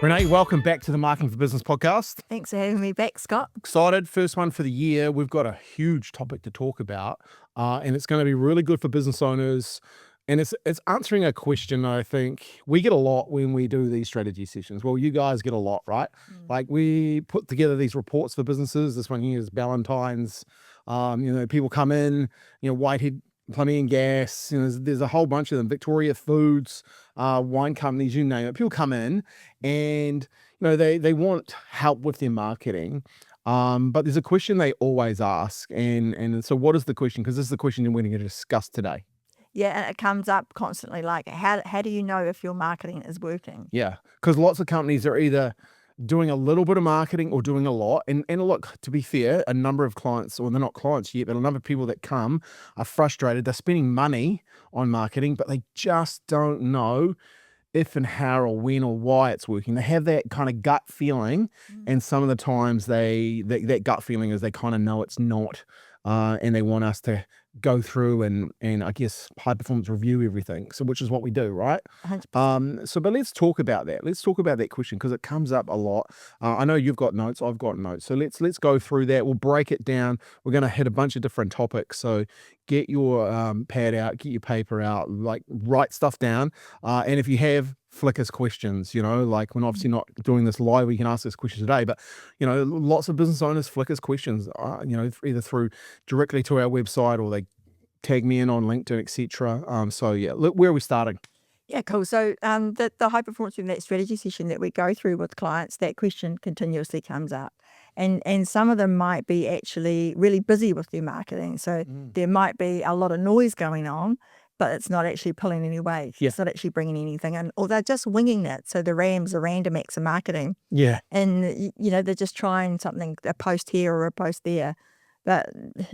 Renee, welcome back to the Marketing for Business podcast. Thanks for having me back, Scott. Excited, first one for the year. We've got a huge topic to talk about, and it's going to be really good for business owners. And it's answering a question I think we get a lot when we do these strategy sessions. Well, you guys get a lot, right? Like we put together these reports for businesses. This one here is Valentine's. People come in, Whitehead Plumbing and Gas. There's a whole bunch of them. Victoria Foods, wine companies, you name it. People come in and they want help with their marketing. But there's a question they always ask, and so what is the question? Because this is the question we're going to discuss today. Yeah, and it comes up constantly, like how do you know if your marketing is working? Yeah, because lots of companies are either doing a little bit of marketing or doing a lot. And look, to be fair, a number of clients, or they're not clients yet, but a number of people that come are frustrated. They're spending money on marketing, but they just don't know if and how or when or why it's working. They have that kind of gut feeling, and some of the times that gut feeling is they kind of know it's not, and they want us to go through and I guess high performance review everything. So which is what we do, right? 100%. But let's talk about that. Let's talk about that question because it comes up a lot. I know you've got notes, I've got notes. So let's go through that. We'll break it down. We're going to hit a bunch of different topics. So get your pad out, get your paper out, like write stuff down. And if you have flick us questions, like we're obviously not doing this live, we can ask this question today, but lots of business owners flick us questions, either through directly to our website or they tag me in on LinkedIn, etc. So yeah, look, where are we starting? Yeah, cool. So the high performance in that strategy session that we go through with clients, that question continuously comes up. And some of them might be actually really busy with their marketing. So there might be a lot of noise going on, but it's not actually pulling any weight. Yeah. It's not actually bringing anything in, or they're just winging it. So the random acts of marketing. Yeah. And, they're just trying something, a post here or a post there. But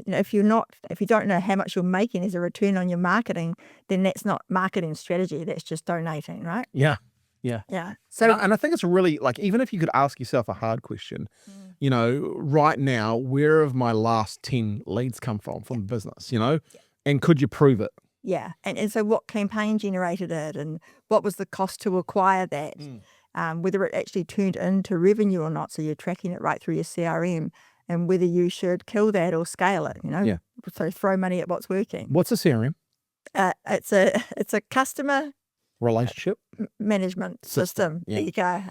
if you don't know how much you're making as a return on your marketing, then that's not marketing strategy. That's just donating, right? Yeah. Yeah. Yeah. So, And I think it's really like, even if you could ask yourself a hard question, right now, where have my last 10 leads come from the business, and could you prove it? yeah. And so what campaign generated it, and what was the cost to acquire that? Whether it actually turned into revenue or not. So you're tracking it right through your CRM, and whether you should kill that or scale it, Yeah. So throw money at what's working. What's a CRM? It's a customer Relationship management system. Yeah. There you go.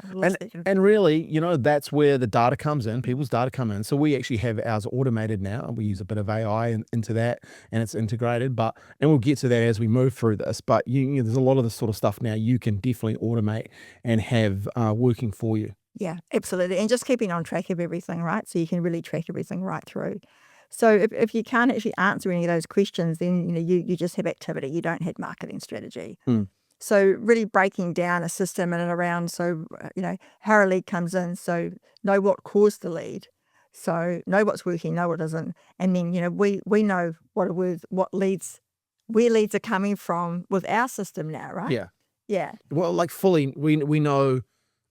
And really, that's where the data comes in, people's data come in. So we actually have ours automated now. We use a bit of AI into that, and it's integrated. And we'll get to that as we move through this. But there's a lot of this sort of stuff now you can definitely automate and have working for you. Yeah, absolutely. And just keeping on track of everything, right? So you can really track everything right through. So if you can't actually answer any of those questions, then you just have activity. You don't have marketing strategy. So really breaking down a system in and around. So how a lead comes in. So know what caused the lead. So know what's working, know what isn't, and then we know what leads, where leads are coming from with our system now, right? Yeah. Yeah. Well, like fully, we know,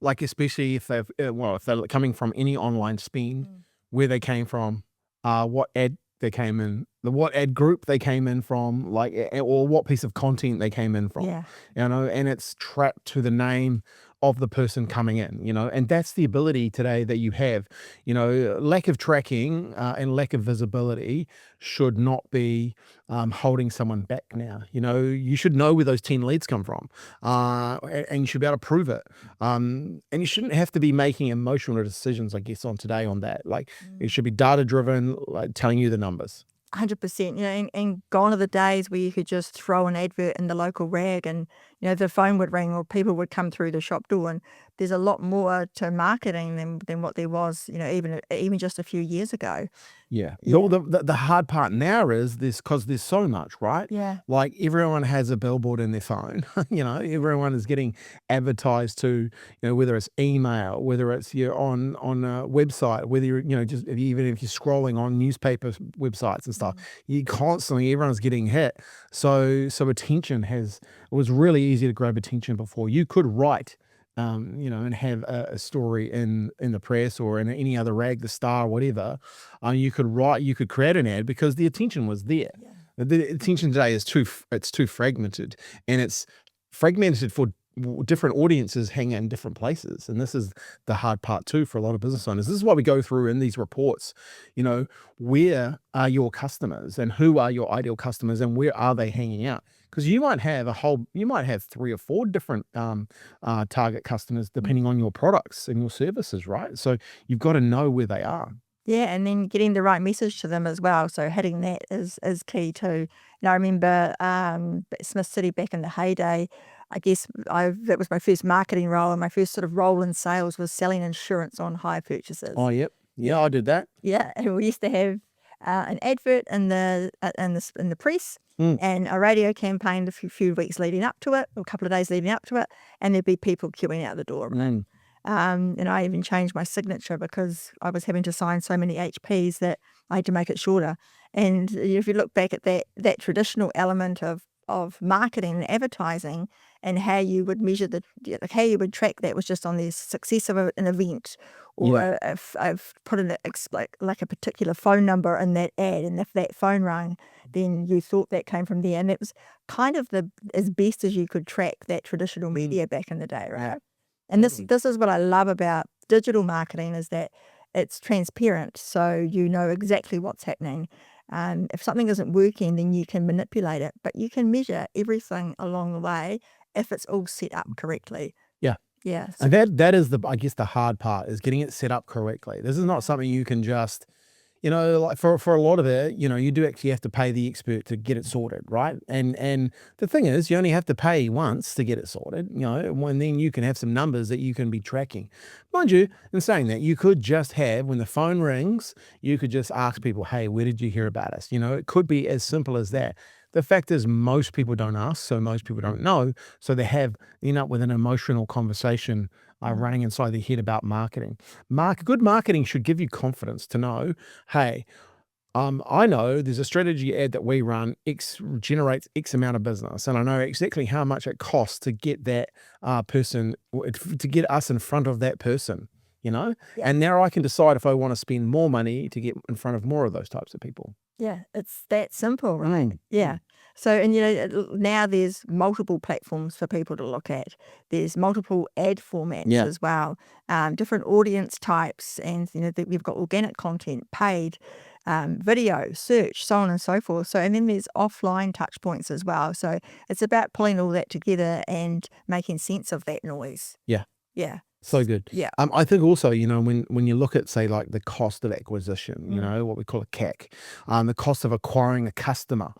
like especially if if they're coming from any online spend, where they came from, what ad they came in, what ad group they came in from, like, or what piece of content they came in from. Yeah. And it's trapped to the name of the person coming in, and that's the ability today that you have. Lack of tracking and lack of visibility should not be holding someone back now. You should know where those 10 leads come from, and you should be able to prove it. And you shouldn't have to be making emotional decisions, I guess, on that. Like, it should be data driven, like telling you the numbers. 100%, and gone are the days where you could just throw an advert in the local rag and, the phone would ring or people would come through the shop door, and there's a lot more to marketing than what there was, even just a few years ago. Yeah. Yeah. The hard part now is this, because there's so much, right? Yeah. Like everyone has a billboard in their phone. Everyone is getting advertised to, whether it's email, whether it's on a website, whether you're, even if you're scrolling on newspaper websites and stuff, everyone's getting hit. So attention it was really easy to grab attention before. You could write and have a story in the press or in any other rag, the Star, whatever. You could create an ad because the attention was there. Yeah. The attention today is too fragmented, and it's fragmented for different audiences hang in different places, and this is the hard part too for a lot of business owners. This is what we go through in these reports. Where are your customers, and who are your ideal customers, and where are they hanging out? Because you might have 3 or 4 different target customers depending on your products and your services, right? So you've got to know where they are. Yeah, and then getting the right message to them as well. So hitting that is key too. I remember Smith City back in the heyday. I guess that was my first marketing role, and my first sort of role in sales was selling insurance on hire purchases. Oh, yep. Yeah, Yeah, I did that. yeah, and we used to have an advert in the press, Mm, and a radio campaign a few weeks leading up to it, or a couple of days leading up to it, and there'd be people queuing out the door. mm. And I even changed my signature because I was having to sign so many HPs that I had to make it shorter. And if you look back at that traditional element of marketing and advertising, and how you would measure like how you would track that was just on the success of an event, Yeah. or if I've put in like a particular phone number in that ad, and if that phone rang, then you thought that came from there, and it was kind of the as best as you could track that traditional media back in the day, Yeah. right? And this Totally. this is what I love about digital marketing, is that it's transparent, so you know exactly what's happening. If something isn't working, then you can manipulate it, but you can measure everything along the way if it's all set up correctly. Yeah. Yeah, so And that is I guess the hard part is getting it set up correctly. This is not yeah, something you can just, like for a lot of it, you do actually have to pay the expert to get it sorted, right? And the thing is, you only have to pay once to get it sorted, when then you can have some numbers that you can be tracking. Mind you, in saying that, you could just have, when the phone rings, you could just ask people, hey, where did you hear about us? It could be as simple as that. The fact is, most people don't ask, so most people don't know. So end up with an emotional conversation mm, running inside their head about marketing. Good marketing should give you confidence to know, hey, I know there's a strategy ad that we run, X generates X amount of business, and I know exactly how much it costs to get that person, to get us in front of that person, yeah. and now I can decide if I want to spend more money to get in front of more of those types of people. Yeah, it's that simple, right? Mm, Yeah. mm. So, and now there's multiple platforms for people to look at. There's multiple ad formats Yeah, as well, different audience types, and we've got organic content, paid, video, search, so on and so forth. So, and then there's offline touch points as well. So it's about pulling all that together and making sense of that noise. yeah. Yeah. So good. Yeah. I think also, when you look at, say, like the cost of acquisition, Mm, what we call a CAC, the cost of acquiring a customer,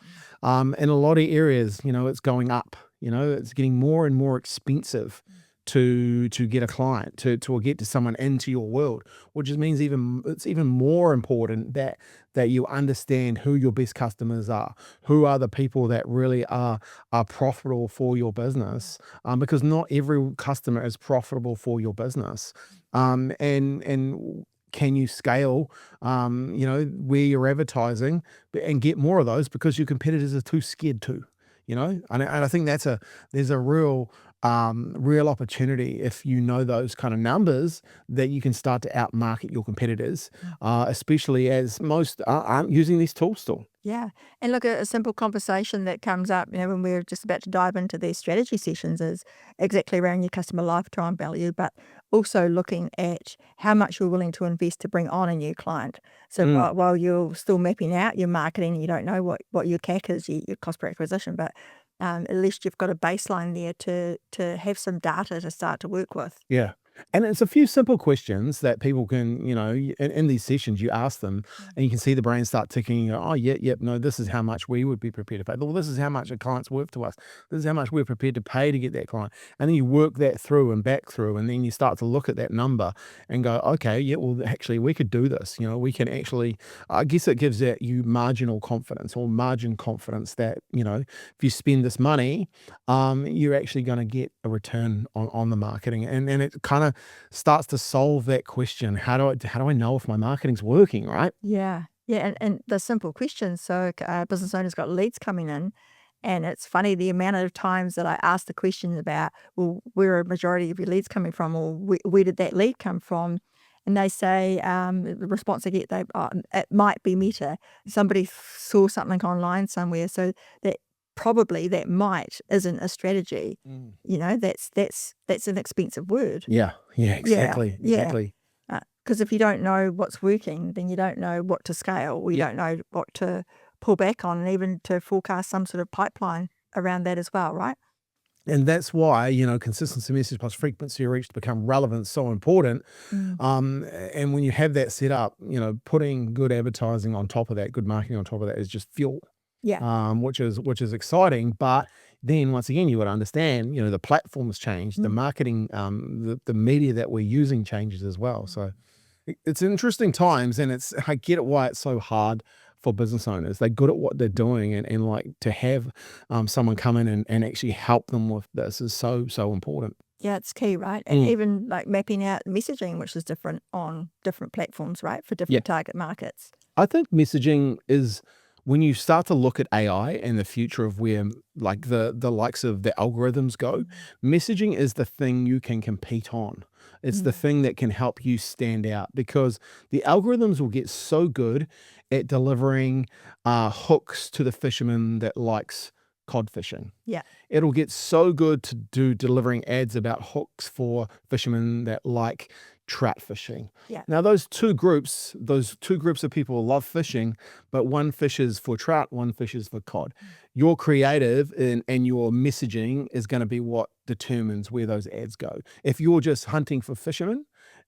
in a lot of areas, it's going up. It's getting more and more expensive to get a client, to get to someone into your world, which just means it's even more important that you understand who your best customers are, who are the people that really are profitable for your business, because not every customer is profitable for your business. And can you scale, where you're advertising and get more of those because your competitors are too scared to, and I think there's a real opportunity if you know those kind of numbers that you can start to outmarket your competitors, mm. especially as most aren't using these tools still. Yeah. And look, a simple conversation that comes up, when we're just about to dive into these strategy sessions, is exactly around your customer lifetime value, but also looking at how much you're willing to invest to bring on a new client. So Mm, while you're still mapping out your marketing, you don't know what your CAC is, your cost per acquisition, but at least you've got a baseline there to have some data to start to work with. yeah. And it's a few simple questions that people can, in these sessions, you ask them Mm. and you can see the brain start ticking. You go, oh, yeah, yep, no, this is how much we would be prepared to pay. Well, this is how much a client's worth to us. This is how much we're prepared to pay to get that client. And then you work that through and back through. And then you start to look at that number and go, okay, yeah, well, actually, we could do this. We can actually, I guess it gives that you marginal confidence or margin confidence that, if you spend this money, you're actually going to get a return on the marketing. And it kind of starts to solve that question. How do I know if my marketing's working, right? Yeah. Yeah, and the simple questions. So, business owners got leads coming in, and it's funny the amount of times that I ask the question about, well, where are a majority of your leads coming from, or where did that lead come from? And they say, the response I get, it might be Meta. Somebody saw something online somewhere. So that probably that might isn't a strategy. That's an expensive word. Yeah, exactly. Because if you don't know what's working, then you don't know what to scale, or you don't know what to pull back on, and even to forecast some sort of pipeline around that as well, right? And that's why, consistency, message plus frequency of reach to become relevant is so important. And when you have that set up, putting good advertising on top of that, good marketing on top of that is just fuel. Which is exciting. But then once again, you got to understand, the platforms change, the marketing, the media that we're using changes as well. So it's interesting times, and I get it why it's so hard for business owners. They're good at what they're doing, and like to have someone come in and actually help them with this is so important. Yeah, it's key, right? And even like mapping out messaging, which is different on different platforms, right? For different target markets. I think messaging is, when you start to look at AI and the future of where like the likes of the algorithms go, messaging is the thing you can compete on. It's the thing that can help you stand out, because the algorithms will get so good at delivering hooks to the fisherman that likes cod fishing. It'll get so good to delivering ads about hooks for fishermen that like trout fishing. Now those two groups of people love fishing, but one fishes for trout, one fishes for cod. Your creative and your messaging is going to be what determines where those ads go. If you're just hunting for fishermen,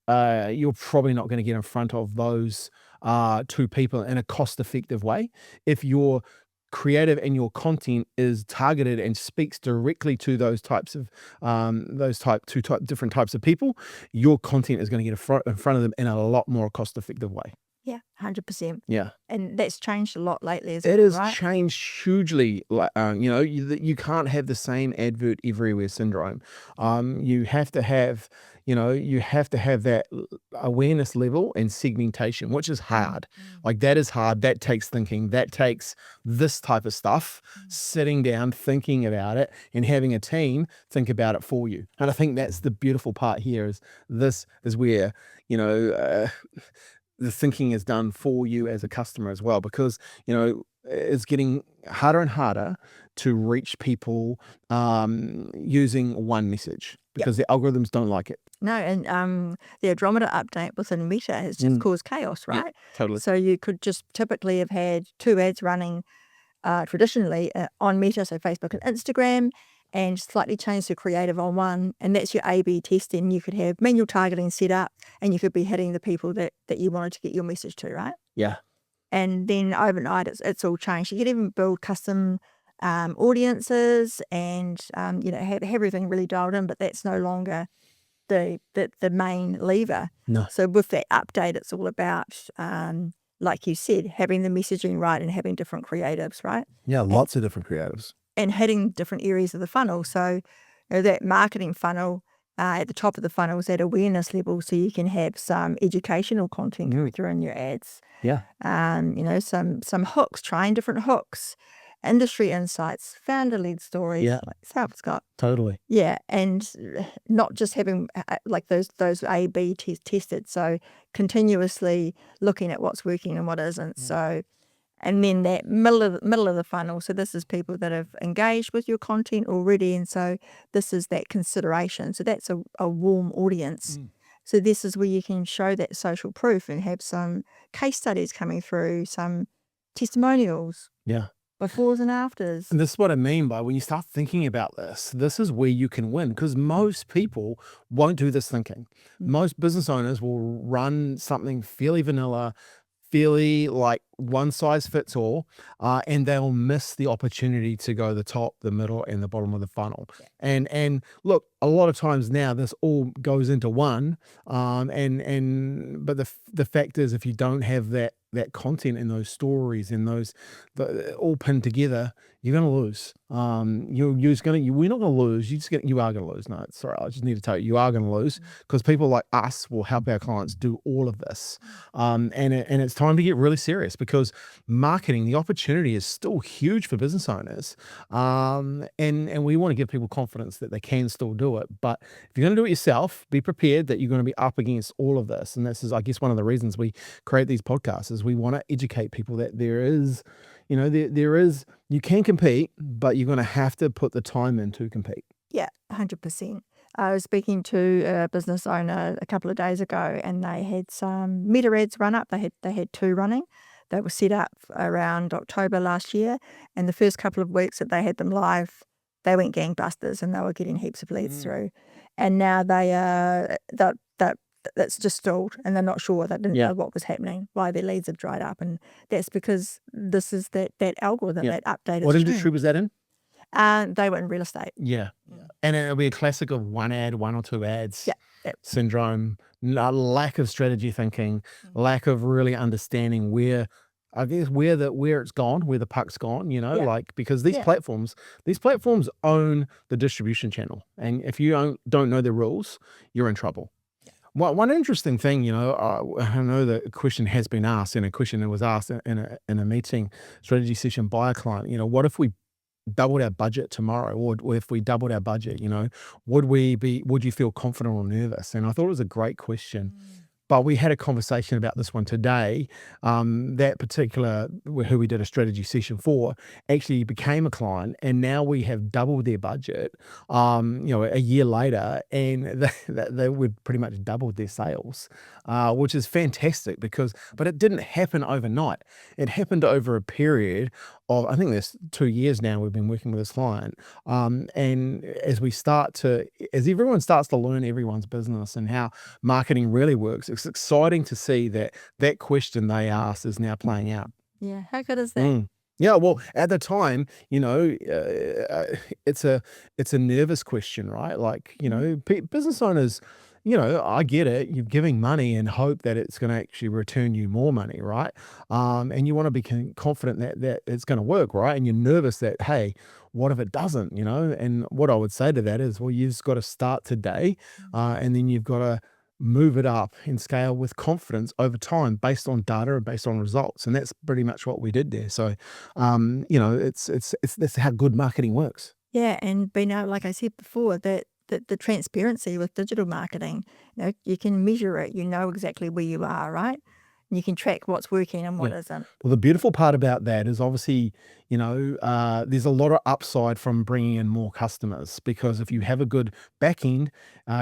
you're probably not going to get in front of those two people in a cost-effective way. If you're creative and your content is targeted and speaks directly to those types of different types of people, your content is going to get in front of them in a lot more cost-effective way. 100%. Yeah. And that's changed a lot lately as well, It has right? changed hugely. Like, you can't have the same advert everywhere syndrome. You have to have that awareness level and segmentation, which is hard. Like that is hard. That takes thinking. That takes this type of stuff, sitting down, thinking about it, and having a team think about it for you. And I think that's the beautiful part here, is this is where, the thinking is done for you as a customer as well, because it's getting harder and harder to reach people using one message, because the algorithms don't like it. No, and the odometer update within Meta has just caused chaos, right? Totally. So you could just typically have had 2 ads running traditionally on Meta, so Facebook and Instagram, and slightly change the creative on one, and that's your A/B testing. You could have manual targeting set up, and you could be hitting the people that you wanted to get your message to, right? Yeah. And then overnight, it's all changed. You could even build custom audiences, and have everything really dialed in, but that's no longer the main lever. No. So with that update, it's all about, like you said, having the messaging right and having different creatives, right? Yeah, lots of different creatives. And hitting different areas of the funnel. So that marketing funnel, at the top of the funnel is that awareness level, so you can have some educational content coming through in your ads. Yeah. Some hooks, trying different hooks, industry insights, founder-led stories. Like South Scott. Totally. Yeah, and not just having like those A/B tested. So continuously looking at what's working and what isn't. So. And then that middle of the funnel. So this is people that have engaged with your content already, and so this is that consideration. So that's a warm audience. So this is where you can show that social proof and have some case studies coming through, some testimonials. Yeah. Befores and afters. And this is what I mean by, when you start thinking about this is where you can win, because most people won't do this thinking. Most business owners will run something fairly vanilla, fairly like one size fits all, and they'll miss the opportunity to go the top, the middle, and the bottom of the funnel. And look, a lot of times now this all goes into one, but the fact is, if you don't have that content and those stories and those all pinned together, you're gonna lose. We're not gonna lose. You are gonna lose. No, sorry, I just need to tell you are gonna lose, because people like us will help our clients do all of this. And it's time to get really serious, because marketing, the opportunity is still huge for business owners. And we want to give people confidence that they can still do it. But if you're going to do it yourself, be prepared that you're going to be up against all of this. And this is, I guess, one of the reasons we create these podcasts, is we want to educate people that there is, you can compete, but you're going to have to put the time in to compete. Yeah, 100%. I was speaking to a business owner a couple of days ago, and they had some meta ads run up. They had 2 running. They were set up around October last year, and the first couple of weeks that they had them live, they went gangbusters, and they were getting heaps of leads through. And now that's just stalled, and they're not sure. They didn't know what was happening, why their leads have dried up, and that's because this is that algorithm, that update. What industry was that in? They were in real estate. Yeah. And it'll be a classic of one or two ads syndrome, lack of strategy thinking, lack of really understanding where it's gone, where the puck's gone, like, because these platforms own the distribution channel. And if you don't know the rules, you're in trouble. One interesting thing, I know the question has been asked, and a question that was asked in a meeting strategy session by a client, what if we doubled our budget tomorrow, or if we doubled our budget, would you feel confident or nervous? And I thought it was a great question. But we had a conversation about this one today. That particular, who we did a strategy session for, actually became a client, and now we have doubled their budget, a year later, and they would pretty much doubled their sales, which is fantastic but it didn't happen overnight. It happened over a period of, I think there's 2 years now we've been working with this client. And as everyone starts to learn everyone's business and how marketing really works, it's exciting to see that question they asked is now playing out. Yeah, how good is that? Yeah, well, at the time, it's a nervous question, right? Like, business owners, I get it. You're giving money and hope that it's going to actually return you more money, right? And you want to be confident that it's going to work, right? And you're nervous that, hey, what if it doesn't, And what I would say to that is, well, you've just got to start today, and then you've got to move it up in scale with confidence over time based on data and based on results. And that's pretty much what we did there. So, that's how good marketing works. Yeah, and being able, like I said before, that the transparency with digital marketing, you can measure it, exactly where you are, right? And you can track what's working and what isn't. Well, the beautiful part about that is obviously, there's a lot of upside from bringing in more customers, because if you have a good back end,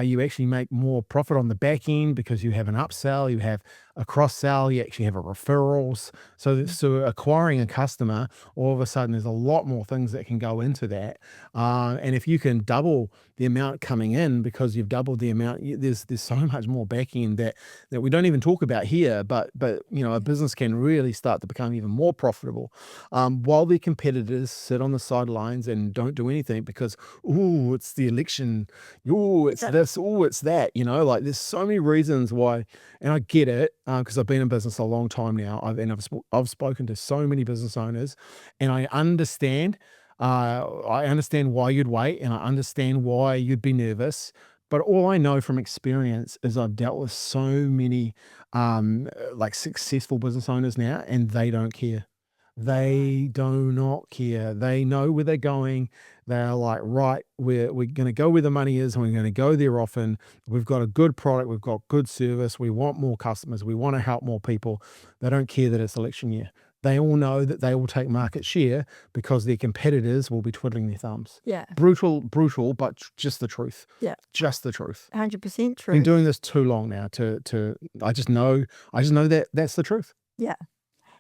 you actually make more profit on the back end because you have an upsell, you have a cross sell, you actually have a referrals. So acquiring a customer, all of a sudden there's a lot more things that can go into that. And if you can double the amount coming in because you've doubled the amount, there's so much more back end that we don't even talk about here, but a business can really start to become even more profitable, while the competitors sit on the sidelines and don't do anything because, it's the election, it's this, it's that, like there's so many reasons why. And I get it, because I've been in business a long time now. I've spoken to so many business owners, and I understand why you'd wait, and I understand why you'd be nervous. But all I know from experience is I've dealt with so many like successful business owners now, and they don't care. They do not care. They know where they're going. They're like, right, we're going to go where the money is, and we're going to go there often. We've got a good product. We've got good service. We want more customers. We want to help more people. They don't care that it's election year. They all know that they will take market share because their competitors will be twiddling their thumbs. Yeah. Brutal, but just the truth. Yeah. Just the truth. 100% true. Been doing this too long now I just know that that's the truth. Yeah.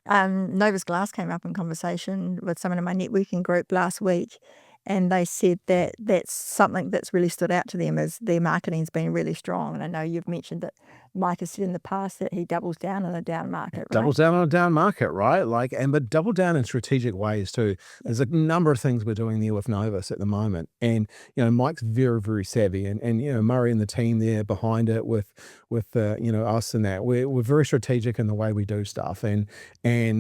Novus Glass came up in conversation with someone in my networking group last week, and they said that that's something that's really stood out to them is their marketing's been really strong. And I know you've mentioned that Mike has said in the past that he doubles down on a down market, right? Doubles down on a down market, right? But double down in strategic ways too. There's a number of things we're doing there with Novus at the moment. And, Mike's very, very savvy, and Murray and the team there behind it with us and that. We're very strategic in the way we do stuff. And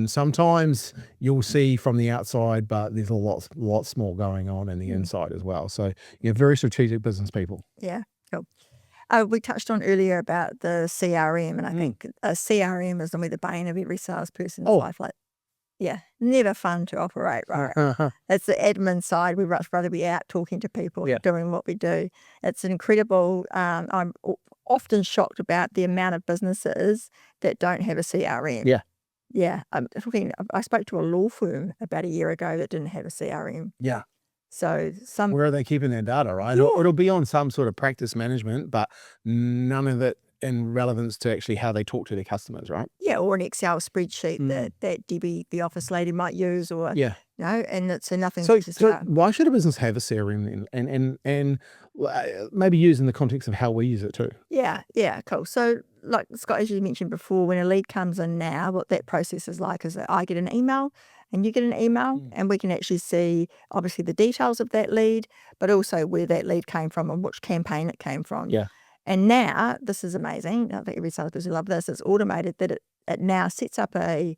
sometimes you'll see from the outside, but there's lots more going on in the inside as well. So, very strategic business people. Yeah, cool. We touched on earlier about the CRM, and I think a CRM is normally the bane of every salesperson's life. Never fun to operate, right? It's the admin side. We'd much rather be out talking to people, doing what we do. It's incredible. I'm often shocked about the amount of businesses that don't have a CRM. Yeah. Yeah, I spoke to a law firm about a year ago that didn't have a CRM. Yeah. So some Where are they keeping their data, right? Yeah. It'll be on some sort of practice management, but none of it in relevance to actually how they talk to their customers, right? Yeah, or an Excel spreadsheet that Debbie, the office lady, might use, or Yeah. and so nothing's So, just so why should a business have a CRM then? And maybe use in the context of how we use it too. Yeah, cool. So, like Scott, as you mentioned before, when a lead comes in now, what that process is like is that I get an email and you get an email, and we can actually see obviously the details of that lead, but also where that lead came from and which campaign it came from. Yeah. And now, this is amazing. I think every salesperson will love this. It's automated that it now sets up a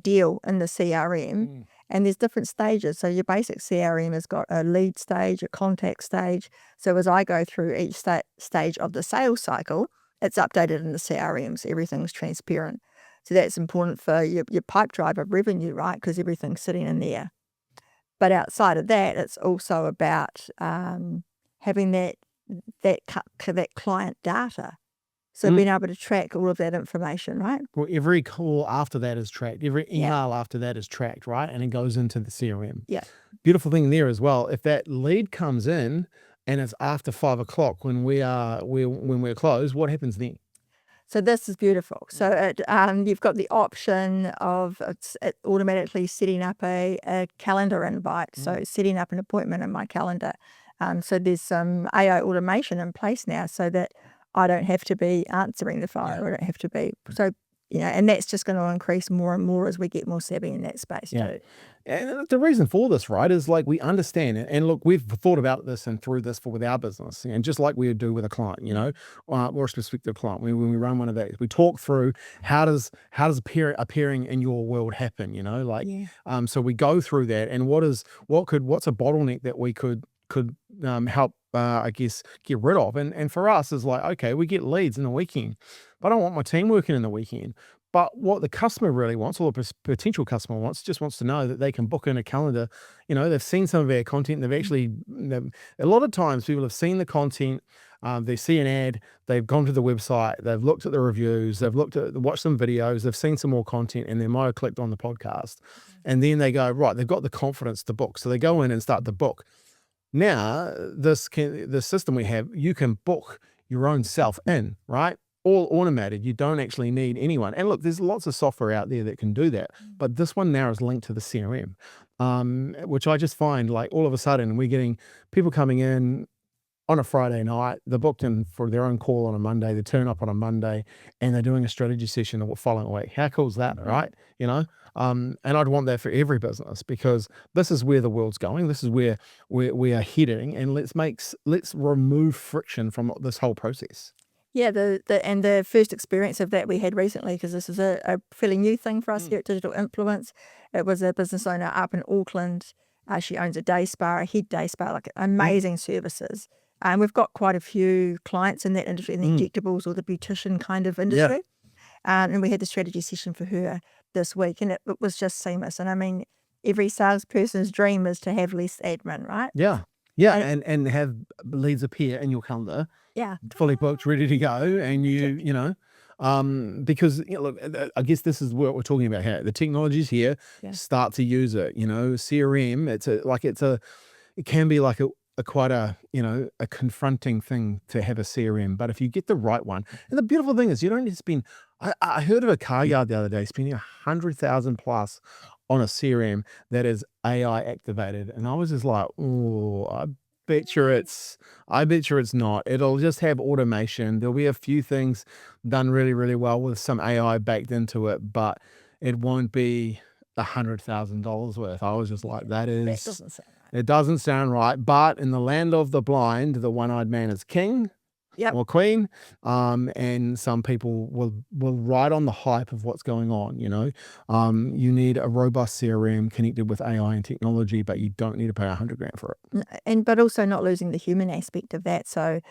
deal in the CRM, and there's different stages. So your basic CRM has got a lead stage, a contact stage. So as I go through each stage of the sales cycle, it's updated in the CRM, so everything's transparent. So that's important for your pipe drive of revenue, right? Because everything's sitting in there. But outside of that, it's also about having that client data. So being able to track all of that information, right? Well, every call after that is tracked. Every Yeah. email after that is tracked, right? And it goes into the CRM. Yeah. Beautiful thing there as well. If that lead comes in and it's after 5 o'clock when we're closed, what happens then? So this is beautiful. So you've got the option of it automatically setting up a calendar invite. So setting up an appointment in my calendar. So there's some AI automation in place now so that I don't have to be answering the phone. I don't have to be. So, and that's just going to increase more and more as we get more savvy in that space too. And the reason for this, right, is like we understand it. And look, we've thought about this and through this with our business. And just like we would do with a client, or a prospective client, when we run one of these, we talk through how does appearing in your world happen, so we go through that and what's a bottleneck that we could help, I guess, get rid of. And for us is like, okay, we get leads in the weekend, but I don't want my team working in the weekend. But what the customer really wants, or the potential customer just wants to know that they can book in a calendar. They've seen some of our content. A lot of times people have seen the content, they see an ad, they've gone to the website, they've looked at the reviews, they've watched some videos, they've seen some more content, and they might have clicked on the podcast. And then they go, right, they've got the confidence to book. So they go in and start to book. Now, the system we have, you can book your own self in, right? All automated. You don't actually need anyone. And look, there's lots of software out there that can do that. But this one now is linked to the CRM, which I just find like all of a sudden we're getting people coming in on a Friday night. They're booked in for their own call on a Monday. They turn up on a Monday and they're doing a strategy session the following week. How cool is that, right? And I'd want that for every business because this is where the world's going. This is where we are heading, and let's remove friction from this whole process. Yeah, the first experience of that we had recently, because this is a fairly new thing for us here at Digital Influence. It was a business owner up in Auckland. She owns a day spa, a head day spa, like amazing services. And we've got quite a few clients in that industry, in the injectables or the beautician kind of industry. And we had the strategy session for her this week, and it was just seamless. And I mean, every salesperson's dream is to have less admin, right? Yeah, and have leads appear in your calendar. Yeah, Fully booked, ready to go, and because look, I guess this is what we're talking about here. The technology's here. Start to use it. CRM. It can be like quite a confronting thing to have a CRM, but if you get the right one, and the beautiful thing is you don't need to spend. I heard of a car yard the other day spending $100,000 plus on a CRM that is AI activated, and I was just like, oh, I bet you it's not. It'll just have automation. There'll be a few things done really, really well with some AI baked into it, but it won't be $100,000 worth. I was just like, that doesn't sound right. It doesn't sound right. But in the land of the blind, the one-eyed man is king. Or queen, and some people will ride on the hype of what's going on. You need a robust CRM connected with AI and technology, but you don't need to pay $100,000 for it. But also not losing the human aspect of that. So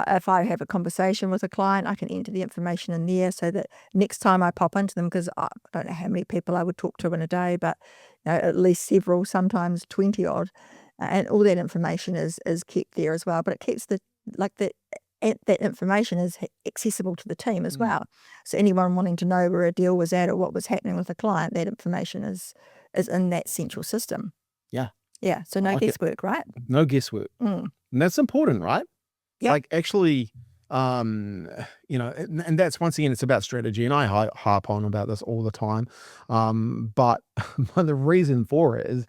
if I have a conversation with a client, I can enter the information in there so that next time I pop into them, because I don't know how many people I would talk to in a day, but at least several, sometimes 20 odd, and all that information is kept there as well. But it keeps the that information is accessible to the team as well. So anyone wanting to know where a deal was at or what was happening with a client, that information is in that central system. Yeah. Yeah, so I no like it. guesswork, right? No guesswork. Mm. And that's important, right? Yep. Like, actually, and that's, once again, it's about strategy, and I harp on about this all the time. But the reason for it is,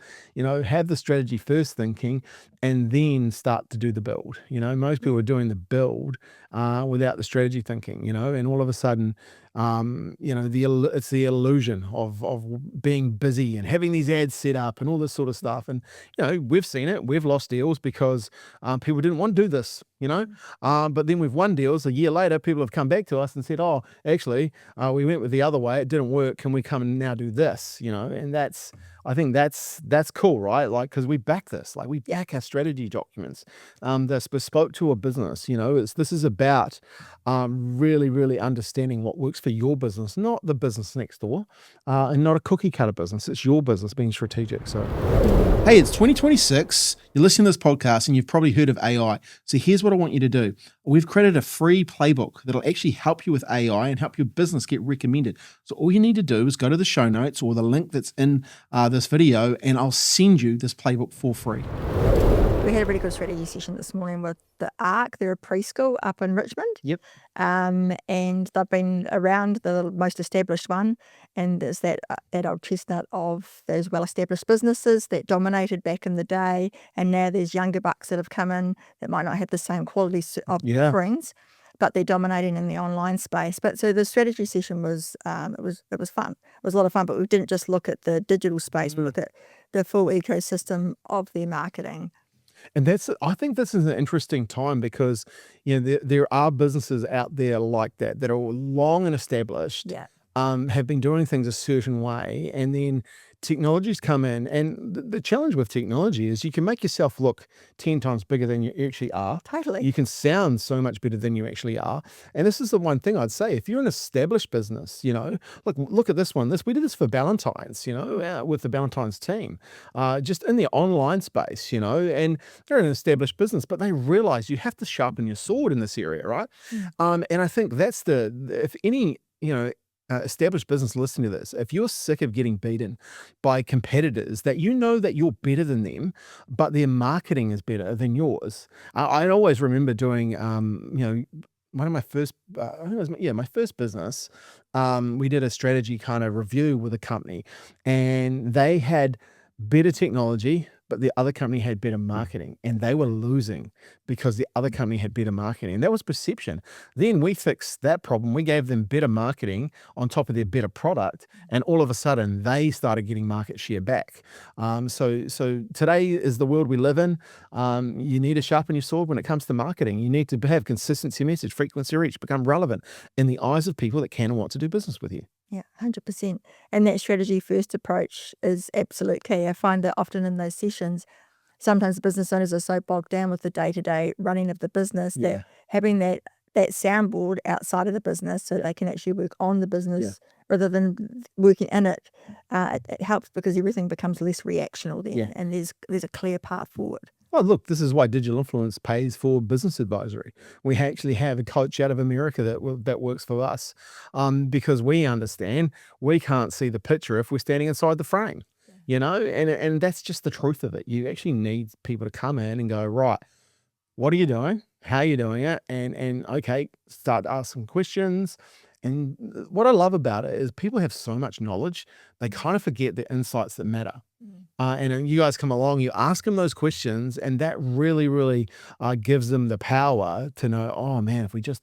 have the strategy first thinking and then start to do the build. Most people are doing the build without the strategy thinking, and all of a sudden, it's the illusion of being busy and having these ads set up and all this sort of stuff. And, we've seen it. We've lost deals because people didn't want to do this, but then we've won deals a year later. People have come back to us and said, "Oh, actually, we went with the other way. It didn't work. Can we come and now do this?" And I think that's cool, right? Like, because we back this, like we back our strategy documents, that's bespoke to a business. This is about really, really understanding what works for your business, not the business next door, and not a cookie cutter business. It's your business being strategic. So, hey, it's 2026. You're listening to this podcast and you've probably heard of AI. So here's what I want you to do. We've created a free playbook that'll actually help you with AI and help your business get recommended. So all you need to do is go to the show notes or the link that's in this video, and I'll send you this playbook for free. We had a really good strategy session this morning with the ARC. They're a preschool up in Richmond. Yep. And they've been around, the most established one. And there's that old chestnut of those well-established businesses that dominated back in the day. And now there's younger bucks that have come in that might not have the same quality of offerings, but they're dominating in the online space. But so the strategy session was it was fun. It was a lot of fun, but we didn't just look at the digital space. We looked at the full ecosystem of their marketing. And I think this is an interesting time because, there are businesses out there like that are long and established, Yeah. Have been doing things a certain way, and then technology's come in. And the challenge with technology is you can make yourself look 10 times bigger than you actually are. Totally. You can sound so much better than you actually are. And this is the one thing I'd say. If you're an established business, look at this one. We did this for Valentine's, with the Valentine's team, just in the online space, and they're an established business, but they realize you have to sharpen your sword in this area, right? And I think that's if any, established business listening to this, if you're sick of getting beaten by competitors that that you're better than them, but their marketing is better than yours. I always remember doing, one of my first, I think it was, my first business. We did a strategy kind of review with a company, and they had better technology, but the other company had better marketing, and they were losing because the other company had better marketing. That was perception. Then we fixed that problem. We gave them better marketing on top of their better product, and all of a sudden they started getting market share back. So today is the world we live in. You need to sharpen your sword when it comes to marketing. You need to have consistency of message, frequency of reach, become relevant in the eyes of people that can and want to do business with you. Yeah, 100%. And that strategy first approach is absolute key. I find that often in those sessions, sometimes the business owners are so bogged down with the day-to-day running of the business that having that soundboard outside of the business so they can actually work on the business rather than working in it, it helps because everything becomes less reactional then, and there's a clear path forward. Well, look, this is why digital influence pays for business advisory. We actually have a coach out of America that works for us, because we understand we can't see the picture if we're standing inside the frame, and that's just the truth of it. You actually need people to come in and go, right, what are you doing? How are you doing it? And okay, start to ask some questions. And what I love about it is people have so much knowledge, they kind of forget the insights that matter. And then you guys come along, you ask them those questions, and that really, really gives them the power to know, oh man, if we just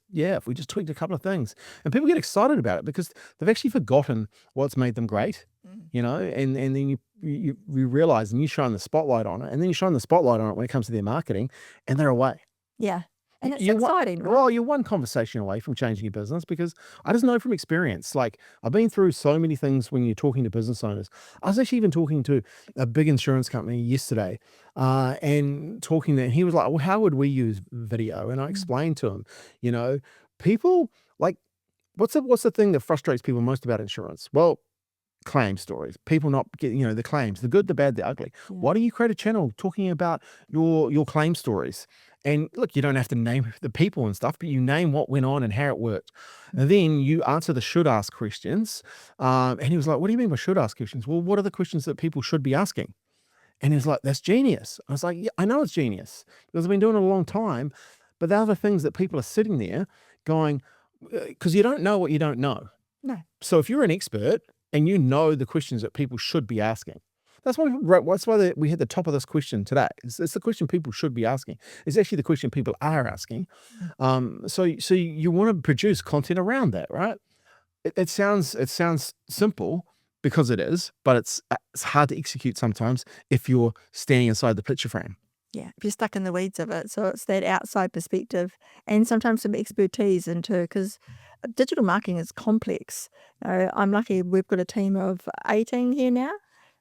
tweaked a couple of things. And people get excited about it because they've actually forgotten what's made them great, and then you realize, and you shine the spotlight on it, and then you shine the spotlight on it when it comes to their marketing, and they're away. Yeah. And it's You're exciting, right? Well, you're one conversation away from changing your business, because I just know from experience, like I've been through so many things when you're talking to business owners. I was actually even talking to a big insurance company yesterday, and talking to, he was like, well, how would we use video? And I explained to him, people like, what's the thing that frustrates people most about insurance? Well, claim stories, people not getting, the claims, the good, the bad, the ugly. Yeah. Why don't you create a channel talking about your claim stories? And look, you don't have to name the people and stuff, but you name what went on and how it worked. And then you answer the should ask questions. And he was like, what do you mean by should ask questions? Well, what are the questions that people should be asking? And he was like, that's genius. I was like, yeah, I know it's genius because I've been doing it a long time. But the other things that people are sitting there going, because you don't know what you don't know. No. So if you're an expert and you know the questions that people should be asking, that's why we had the top of this question today. It's the question people should be asking. It's actually the question people are asking. So you want to produce content around that, right? It sounds simple because it is, but it's hard to execute sometimes if you're standing inside the picture frame. Yeah, if you're stuck in the weeds of it. So it's that outside perspective and sometimes some expertise into, because digital marketing is complex. I'm lucky we've got a team of 18 here now,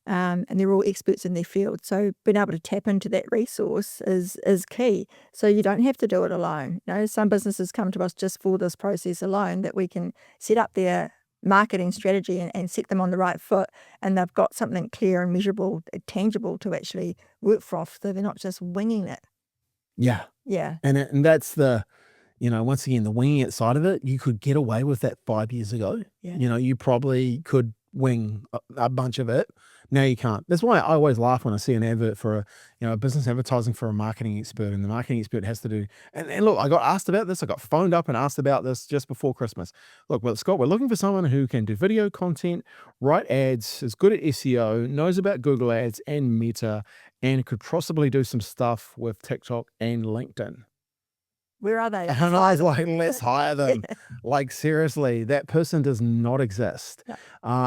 and they're all experts in their field. So being able to tap into that resource is key. So you don't have to do it alone. Some businesses come to us just for this process alone, that we can set up their marketing strategy and set them on the right foot, and they've got something clear and measurable, tangible to actually work from, so they're not just winging it. Yeah. Yeah. And that's the, once again, the winging it side of it. You could get away with that 5 years ago. Yeah. You probably could wing a bunch of it. Now you can't. That's why I always laugh when I see an advert for a business advertising for a marketing expert, and the marketing expert has to do. And look, I got asked about this. I got phoned up and asked about this just before Christmas. Look, well, Scott, we're looking for someone who can do video content, write ads, is good at SEO, knows about Google Ads and Meta, and could possibly do some stuff with TikTok and LinkedIn. Where are they? And I was like, let's hire them. Like, seriously, that person does not exist. No.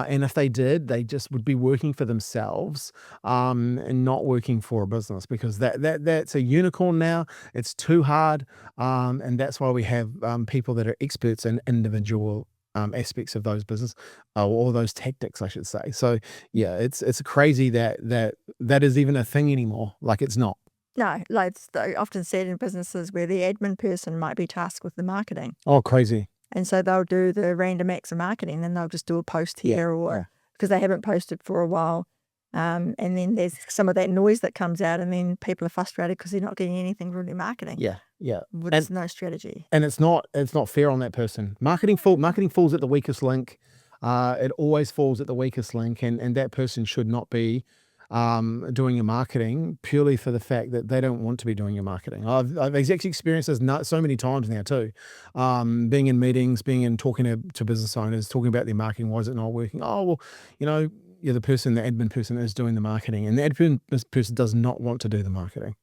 And if they did, they just would be working for themselves, and not working for a business, because that's a unicorn now. It's too hard. And that's why we have people that are experts in individual aspects of those business, or those tactics, I should say. So yeah, it's crazy that is even a thing anymore. Like, it's not. No, like it's often said in businesses where the admin person might be tasked with the marketing. Oh, crazy. And so they'll do the random acts of marketing, and they'll just do a post here, or because they haven't posted for a while. And then there's some of that noise that comes out, and then people are frustrated because they're not getting anything from their marketing. Yeah. With no strategy. And it's not fair on that person. Marketing falls at the weakest link. It always falls at the weakest link, and that person should not be doing your marketing purely for the fact that they don't want to be doing your marketing. I've actually experienced this so many times now too. Being in meetings, talking to business owners, talking about their marketing. Why is it not working? Oh, well, the admin person is doing the marketing, and the admin person does not want to do the marketing.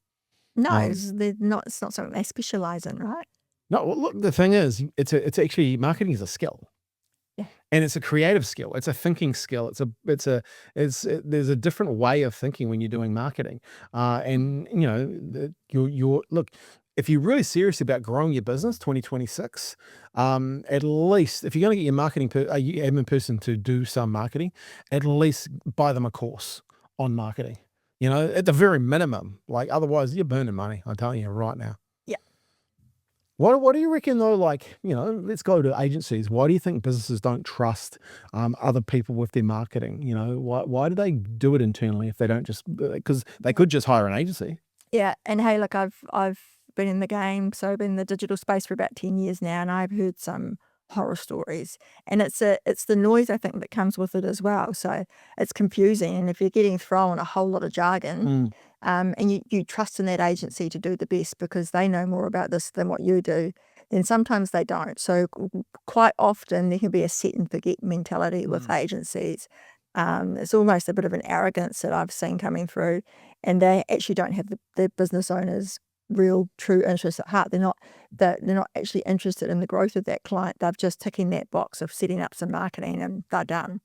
No, it's not something they specialize in, right? No, well, look, the thing is, it's actually, marketing is a skill. Yeah. And it's a creative skill. It's a thinking skill. There's a different way of thinking when you're doing marketing. And look, if you're really serious about growing your business, 2026, at least if you're going to get your admin person to do some marketing, at least buy them a course on marketing. At the very minimum. Like, otherwise you're burning money. I'm telling you right now. What do you reckon though? Like, let's go to agencies. Why do you think businesses don't trust other people with their marketing? Why do they do it internally if they don't just, because they could just hire an agency? Yeah, and hey, look, I've been in the game, so I've been in the digital space for about 10 years now, and I've heard some horror stories, and it's the noise, I think, that comes with it as well. So it's confusing, and if you're getting thrown a whole lot of jargon, and you trust in that agency to do the best because they know more about this than what you do, then sometimes they don't. So quite often there can be a set and forget mentality with agencies. It's almost a bit of an arrogance that I've seen coming through, and they actually don't have the business owner's real true interest at heart. They're not actually interested in the growth of that client. They're just ticking that box of setting up some marketing, and they're done.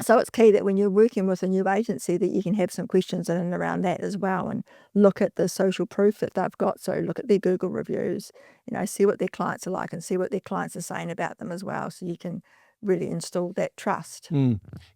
So it's key that when you're working with a new agency that you can have some questions in and around that as well, and look at the social proof that they've got. So look at their Google reviews, see what their clients are like, and see what their clients are saying about them as well. So you can really install that trust.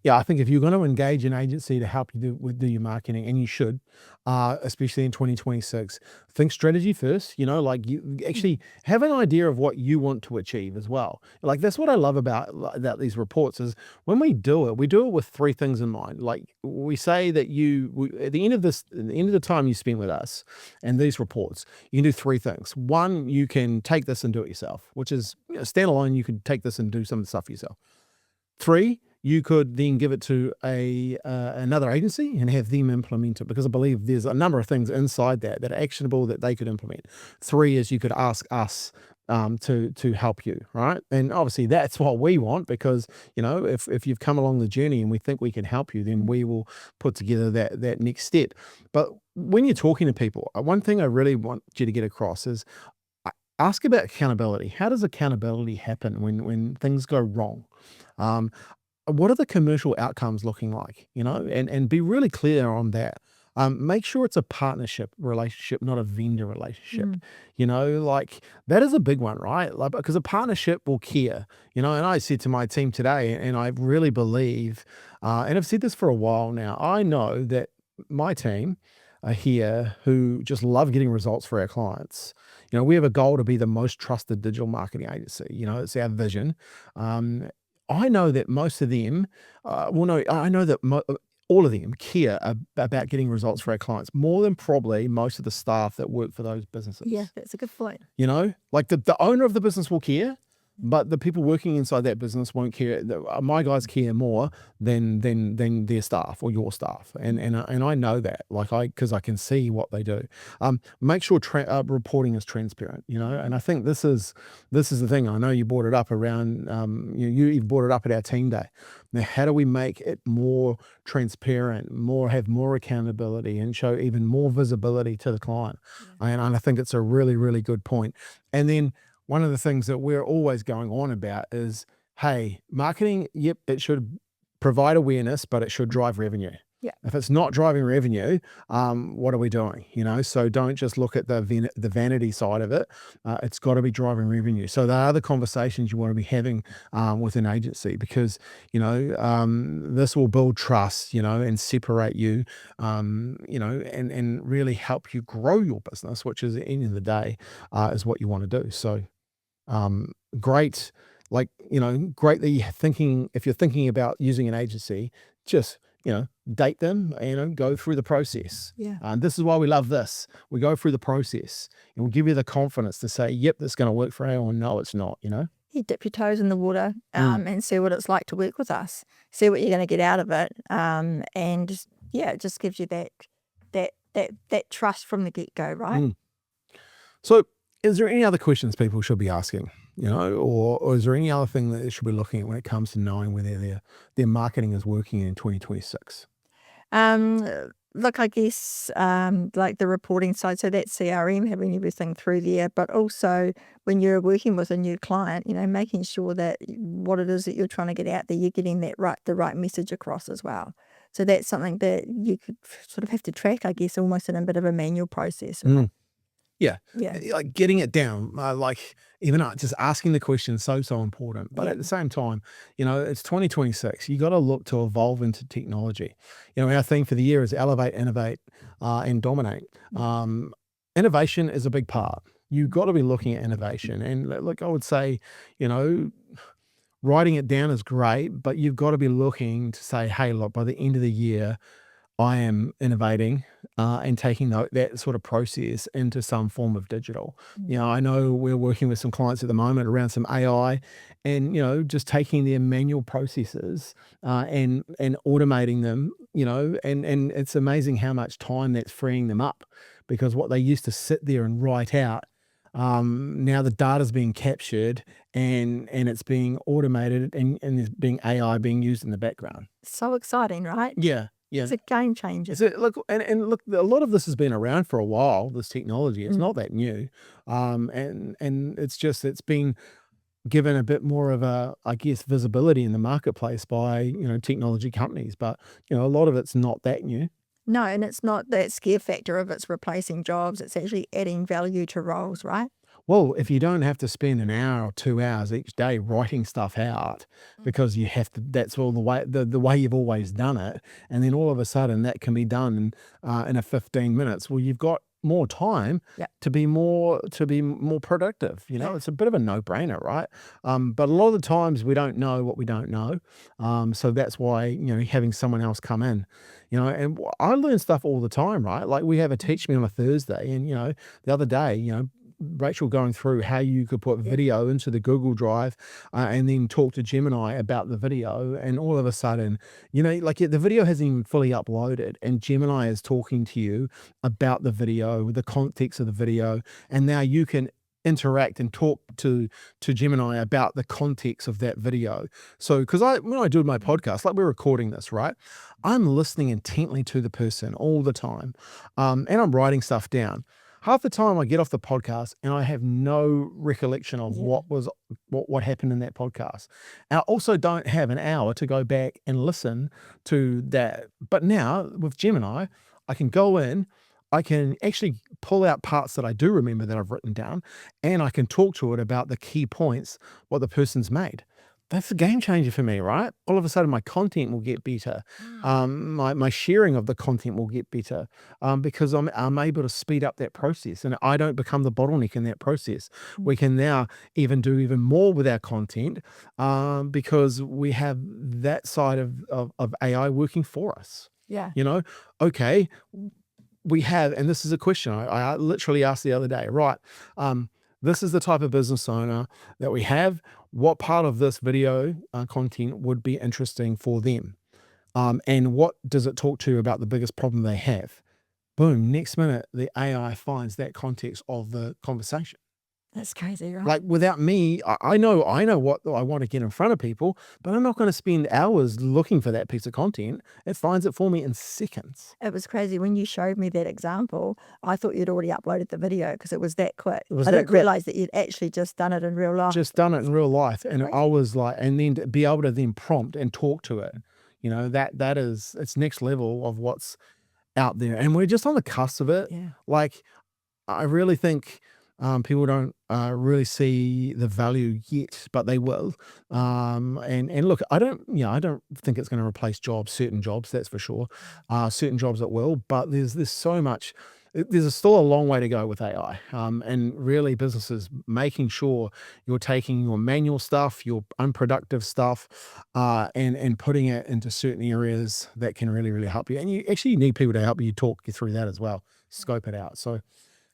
Yeah, I think if you're going to engage an agency to help you do your marketing, and you should, especially in 2026, think strategy first. Like you actually have an idea of what you want to achieve as well. Like that's what I love about these reports is when we do it with three things in mind. Like we say that at the end of the time you spend with us and these reports, you can do three things. One, you can take this and do it yourself, which is standalone. You could take this and do some of the stuff yourself. Three, you could then give it to another agency and have them implement it, because I believe there's a number of things inside that are actionable that they could implement. Three is you could ask us to help you, right? And obviously that's what we want, because if you've come along the journey and we think we can help you, then we will put together that next step. But when you're talking to people, one thing I really want you to get across is ask about accountability. How does accountability happen when things go wrong? What are the commercial outcomes looking like? And be really clear on that. Make sure it's a partnership relationship, not a vendor relationship. Like that is a big one, right? Like, because a partnership will care. And I said to my team today, and I really believe, and I've said this for a while now, I know that my team are here who just love getting results for our clients. We have a goal to be the most trusted digital marketing agency. It's our vision. I know that most of them, I know that all of them care about getting results for our clients more than probably most of the staff that work for those businesses. Yeah, that's a good point. Like the owner of the business will care, but the people working inside that business won't care. My guys care more than their staff or your staff, and I know that, because I can see what they do. Make sure reporting is transparent. And I think this is the thing. I know you brought it up around. You brought it up at our team day. Now, how do we make it more transparent, have more accountability, and show even more visibility to the client? And I think it's a really, really good point. And then one of the things that we're always going on about is, hey, marketing, yep, it should provide awareness, but it should drive revenue. Yeah. If it's not driving revenue, what are we doing? So don't just look at the vanity side of it. It's got to be driving revenue. So there are the conversations you want to be having with an agency, because this will build trust, and separate you, and really help you grow your business, which is at the end of the day is what you want to do. So great. Great that you're thinking, if you're thinking about using an agency, just date them, go through the process. Yeah. This is why we love this. We go through the process and we'll give you the confidence to say, yep, this is going to work for you, or no, it's not, You dip your toes in the water and see what it's like to work with us. See what you're going to get out of it. And it just gives you that trust from the get-go, right? So is there any other questions people should be asking, or is there any other thing that they should be looking at when it comes to knowing whether their marketing is working in 2026? Look, I guess like the reporting side, so that's CRM, having everything through there, but also when you're working with a new client, making sure that what it is that you're trying to get out there, you're getting the right message across as well. So that's something that you could sort of have to track, I guess, almost in a bit of a manual process. Right? Yeah. Yeah. Like getting it down, even just asking the question is so important. But at the same time, it's 2026. You got to look to evolve into technology. Our theme for the year is elevate, innovate, and dominate. Innovation is a big part. You've got to be looking at innovation. And look, I would say, writing it down is great, but you've got to be looking to say, hey, look, by the end of the year, I am innovating and taking that sort of process into some form of digital. I know we're working with some clients at the moment around some AI, and just taking their manual processes and automating them. And it's amazing how much time that's freeing them up, because what they used to sit there and write out, now the data's being captured and it's being automated, and there's being AI being used in the background. So exciting, right? Yeah. Yeah. It's a game changer. Look, and look, a lot of this has been around for a while, this technology. It's not that new. And it's been given a bit more of a, I guess, visibility in the marketplace by, technology companies. But, a lot of it's not that new. No, and it's not that scare factor of it's replacing jobs. It's actually adding value to roles, right? Well, if you don't have to spend an hour or 2 hours each day writing stuff out because you have to, that's all the way you've always done it, and then all of a sudden that can be done in a 15 minutes. Well, you've got more time Yeah. to be more productive. Yeah. It's a bit of a no-brainer, right? But a lot of the times we don't know what we don't know. So that's why, having someone else come in, and I learn stuff all the time, right? Like we have a teach me on a Thursday, and the other day, Rachel going through how you could put video into the Google Drive, and then talk to Gemini about the video, and all of a sudden, like the video hasn't even fully uploaded, and Gemini is talking to you about the video, the context of the video, and now you can interact and talk to Gemini about the context of that video. So, because when I do my podcast, like we're recording this, right? I'm listening intently to the person all the time, and I'm writing stuff down. Half the time I get off the podcast and I have no recollection of what happened in that podcast. And I also don't have an hour to go back and listen to that. But now with Gemini, I can go in, I can actually pull out parts that I do remember that I've written down, and I can talk to it about the key points, what the person's made. That's a game changer for me, right? All of a sudden my content will get better. My sharing of the content will get better, because I'm able to speed up that process, and I don't become the bottleneck in that process. We can now do even more with our content, because we have that side of AI working for us. Yeah. Okay, we have, and this is a question I literally asked the other day, right? This is the type of business owner that we have. What part of this video content would be interesting for them? And what does it talk to you about the biggest problem they have? Boom, next minute, the AI finds that context of the conversation. That's crazy, right? Like without me, I know what I want to get in front of people, but I'm not going to spend hours looking for that piece of content. It finds it for me in seconds. It was crazy when you showed me that example. I thought you'd already uploaded the video because it was that quick. It was I that didn't quick. realize that you'd actually just done it in real life. Just done it in real life, and I was like, and then to be able to then prompt and talk to it, that is, it's next level of what's out there, and we're just on the cusp of it. Yeah. Like, I really think people don't really see the value yet, but they will. And look, I don't think it's going to replace jobs, certain jobs, that's for sure. Certain jobs it will, but there's so much. There's still a long way to go with AI, and really businesses making sure you're taking your manual stuff, your unproductive stuff, and putting it into certain areas that can really, really help you. And you actually need people to help you talk you through that as well, scope it out. So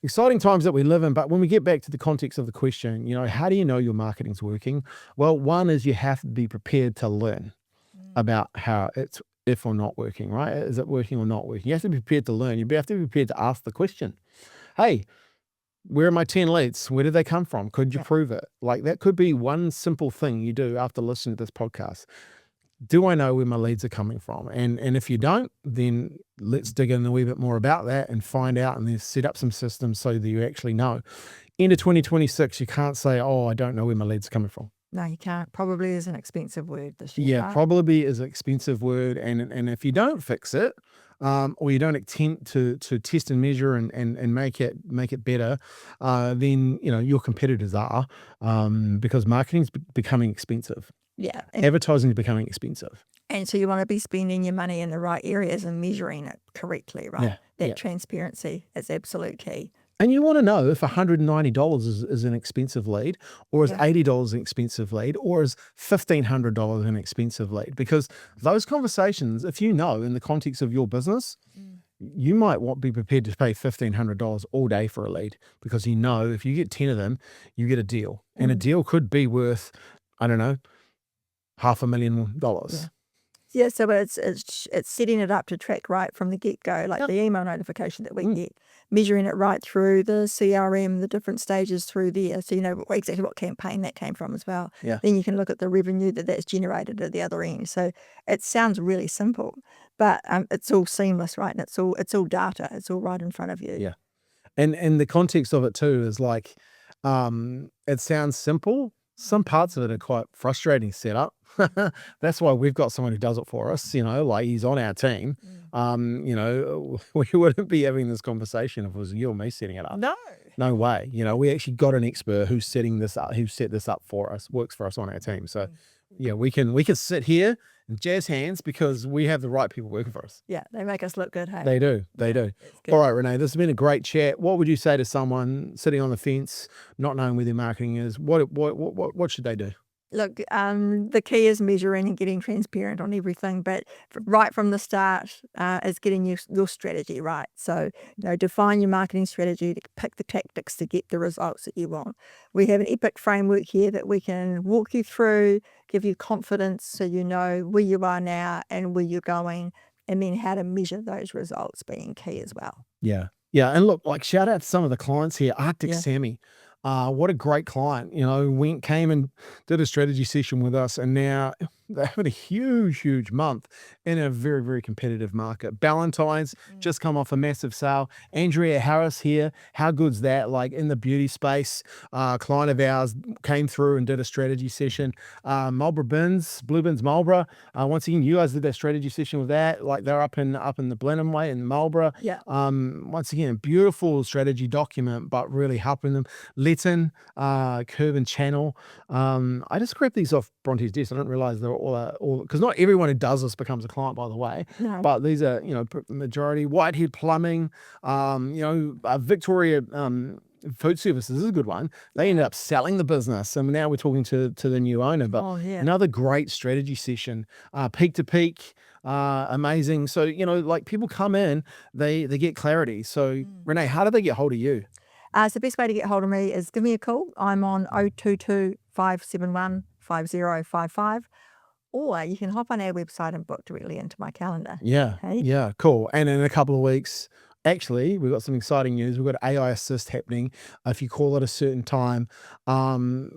exciting times that we live in. But when we get back to the context of the question, how do you know your marketing's working? Well, one is you have to be prepared to learn about how it's, if or not working, right? Is it working or not working? You have to be prepared to learn. You have to be prepared to ask the question. Hey, where are my 10 leads? Where did they come from? Could you prove it? Like that could be one simple thing you do after listening to this podcast. Do I know where my leads are coming from? And if you don't, then let's dig in a wee bit more about that and find out, and then set up some systems so that you actually know. Into 2026, you can't say, oh, I don't know where my leads are coming from. No, you can't. Probably is an expensive word this year. Yeah, probably is an expensive word. And if you don't fix it, or you don't attempt to test and measure and make it better, then your competitors are, because marketing's becoming expensive. Yeah. Advertising is becoming expensive. And so you want to be spending your money in the right areas and measuring it correctly, right? Yeah, That transparency is absolute key. And you want to know if $190 is an expensive lead, or is $80 an expensive lead, or is $1,500 an expensive lead? Because those conversations, if you know in the context of your business, you might be prepared to pay $1,500 all day for a lead, because if you get 10 of them, you get a deal. And a deal could be worth, I don't know, $500,000. Yeah, so it's setting it up to track right from the get-go, like the email notification that we get, measuring it right through the CRM, the different stages through there, so you know exactly what campaign that came from as well. Yeah. Then you can look at the revenue that's generated at the other end. So it sounds really simple, but it's all seamless, right? And it's all data. It's all right in front of you. Yeah. And the context of it too is like, it sounds simple, Some parts of it are quite frustrating setup. That's why we've got someone who does it for us, like he's on our team. We wouldn't be having this conversation if it was you or me setting it up. No. No way. We actually got an expert who's setting this up, who set this up for us, works for us on our team. So yeah, we can sit here and jazz hands because we have the right people working for us. Yeah, they make us look good, hey? They do. They do. It's good. All right, Renee, this has been a great chat. What would you say to someone sitting on the fence, not knowing where their marketing is? What should they do? Look, the key is measuring and getting transparent on everything, but right from the start is getting your strategy right. So, define your marketing strategy, to pick the tactics to get the results that you want. We have an epic framework here that we can walk you through, give you confidence so you know where you are now and where you're going, and then how to measure those results being key as well. Yeah. Yeah. And look, shout out to some of the clients here. Arctic Yeah. Sammy. What a great client, came and did a strategy session with us, and now they're having a huge month in a very, very competitive market. Valentine's just come off a massive sale. Andrea Harris here. How good's that? In the beauty space, client of ours came through and did a strategy session. Marlboro Bins, Blue Bins Marlboro. Once again, you guys did that strategy session with that. They're up in the Blenheim way in Marlboro. Yeah. Once again, beautiful strategy document, but really helping them. Letton, Curb and Channel. I just grabbed these off Bronte's desk. I didn't realize they were all because not everyone who does this becomes a client, by the way. No. But these are, majority. Whitehead Plumbing, Victoria Food Services is a good one. They ended up selling the business, and now we're talking to the new owner. But another great strategy session, peak to peak. Amazing. So, people come in, they get clarity. So Renee, how do they get hold of you? So the best way to get hold of me is give me a call. I'm on 022 571 5055. Or you can hop on our website and book directly into my calendar. Yeah. Hey? Yeah. Cool. And in a couple of weeks, actually, we've got some exciting news. We've got AI assist happening. If you call at a certain time,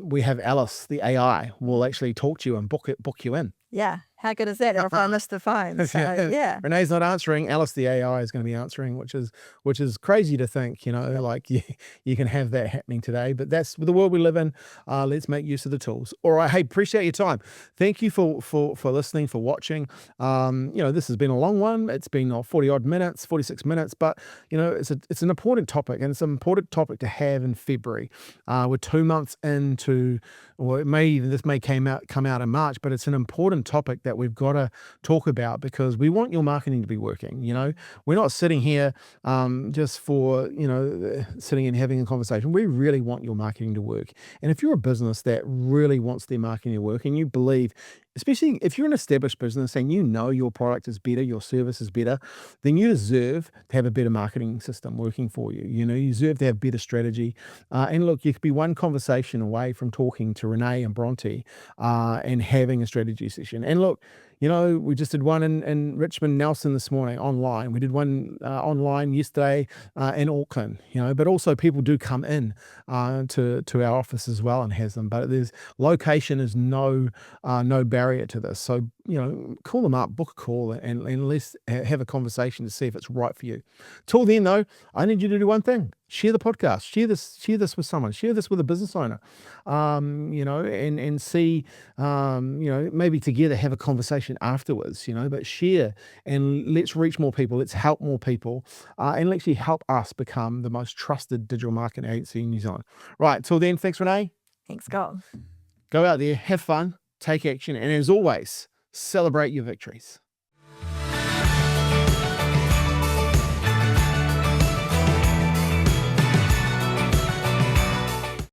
we have Alice, the AI, will actually talk to you and book you in. Yeah. How good is that? If I missed the phone. So, yeah. Renee's not answering. Alice, the AI, is going to be answering, which is crazy to think, you can have that happening today. But that's the world we live in. Let's make use of the tools. All right. Hey, appreciate your time. Thank you for listening, for watching. This has been a long one. It's been 40 odd minutes, 46 minutes, but it's an important topic, and it's an important topic to have in February. We're 2 months into, or this may come out in March, but it's an important topic that we've got to talk about because we want your marketing to be working. We're not sitting here just for sitting and having a conversation. We really want your marketing to work. And if you're a business that really wants their marketing to work, and you believe, especially if you're an established business and your product is better, your service is better, then you deserve to have a better marketing system working for you. You deserve to have better strategy. And look, you could be one conversation away from talking to Renee and Bronte and having a strategy session. And look, we just did one in Richmond, Nelson this morning online. We did one online yesterday in Auckland, but also people do come in to our office as well and has them. But location is no barrier to this. So, call them up, book a call, and let's have a conversation to see if it's right for you. Till then, though, I need you to do one thing. Share the podcast. Share this with someone. Share this with a business owner, and see, maybe together have a conversation afterwards, but share and let's reach more people. Let's help more people, and actually help us become the most trusted digital marketing agency in New Zealand. Right. Till then, thanks, Renee. Thanks, God. Go out there, have fun, take action, and as always, celebrate your victories.